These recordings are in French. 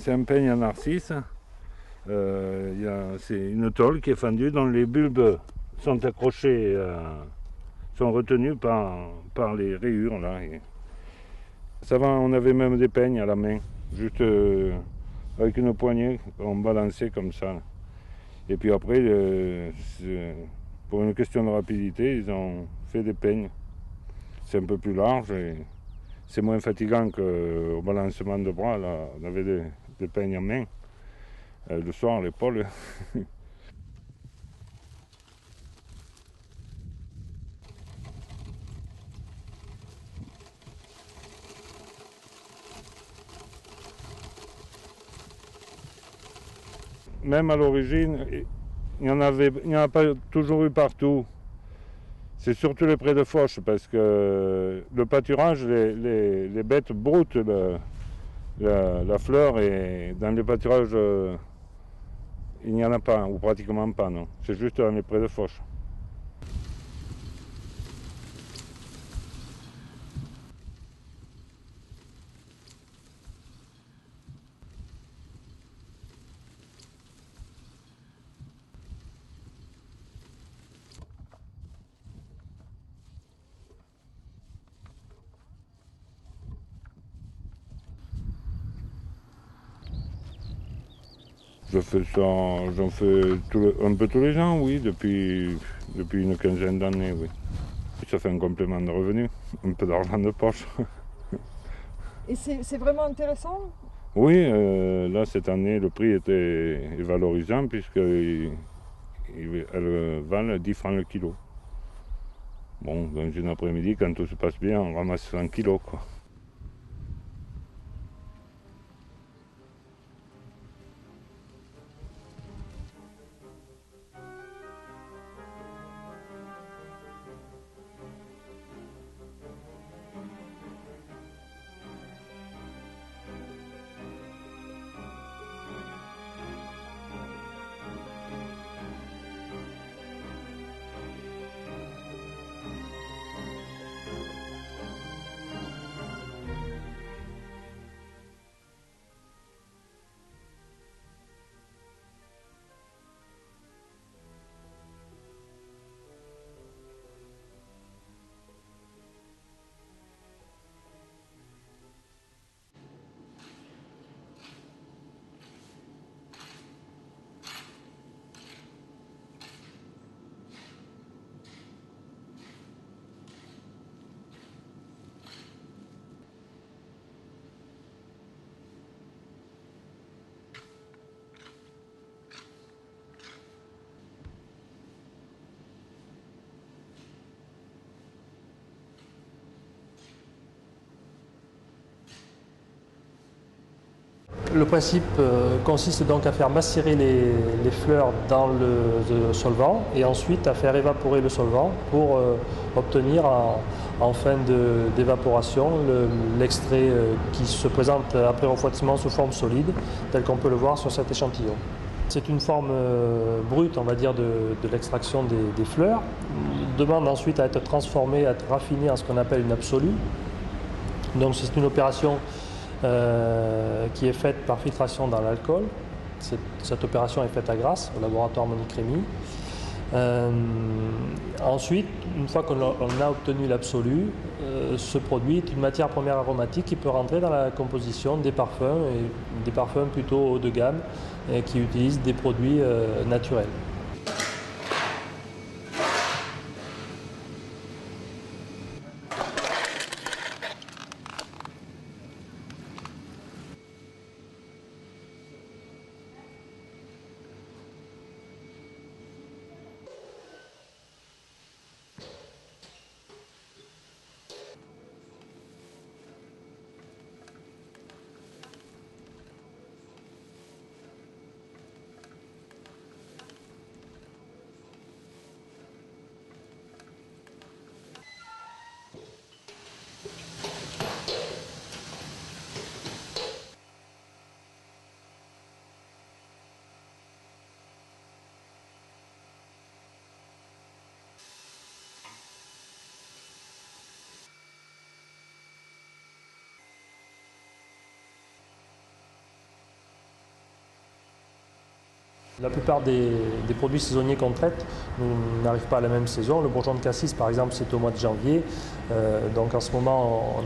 C'est un peigne à narcisse. C'est une tôle qui est fendue dont les bulbes sont accrochés, sont retenus par les rayures là. Et ça va, on avait même des peignes à la main, juste avec une poignée, on balançait comme ça. Et puis après, pour une question de rapidité, ils ont fait des peignes. C'est un peu plus large et c'est moins fatigant qu'au balancement de bras. Là, on avait des peignes en main. Le soir, à l'épaule. Même à l'origine, il n'y en a pas toujours eu partout. C'est surtout les prés de Foch, parce que le pâturage, les bêtes broutent la fleur, et dans les pâturages, il n'y en a pas, ou pratiquement pas, non. C'est juste dans les prés de Foch. J'en fais un peu tous les ans, oui, depuis une quinzaine d'années, oui. Ça fait un complément de revenu, un peu d'argent de poche. Et c'est vraiment intéressant? Oui, là cette année le prix est valorisant puisqu'elles valent 10 francs le kilo. Bon, dans une après-midi, quand tout se passe bien, on ramasse 100 kilos, quoi. Le principe consiste donc à faire macérer les fleurs dans le solvant et ensuite à faire évaporer le solvant pour obtenir en fin d'évaporation l'extrait qui se présente après refroidissement sous forme solide, tel qu'on peut le voir sur cet échantillon. C'est une forme brute, on va dire, de l'extraction des fleurs. Il demande ensuite à être transformé, à être raffiné en ce qu'on appelle une absolue. Donc c'est une opération qui est faite par filtration dans l'alcool. Cette opération est faite à Grasse, au laboratoire Monique Rémy. Ensuite, une fois qu'on a obtenu l'absolu, ce produit est une matière première aromatique qui peut rentrer dans la composition des parfums, et des parfums plutôt haut de gamme, qui utilisent des produits naturels. La plupart des produits saisonniers qu'on traite n'arrivent pas à la même saison. Le bourgeon de cassis, par exemple, c'est au mois de janvier. Donc en ce moment,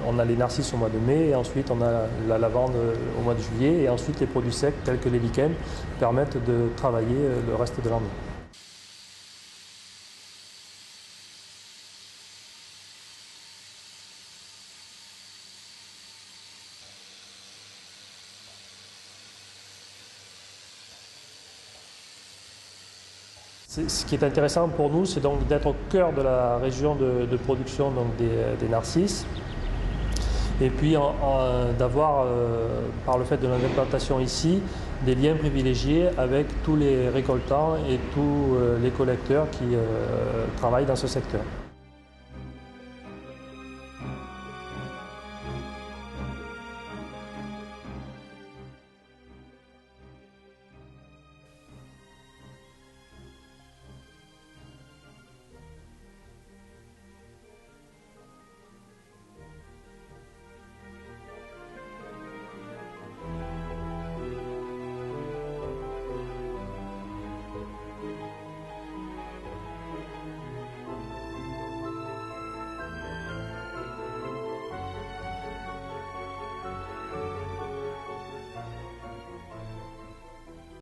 on a les narcisses au mois de mai, et ensuite on a la lavande au mois de juillet, et ensuite les produits secs tels que les lichens permettent de travailler le reste de l'année. Ce qui est intéressant pour nous, c'est donc d'être au cœur de la région de production donc des narcisses, et puis d'avoir, par le fait de notre implantation ici, des liens privilégiés avec tous les récoltants et tous les collecteurs qui travaillent dans ce secteur.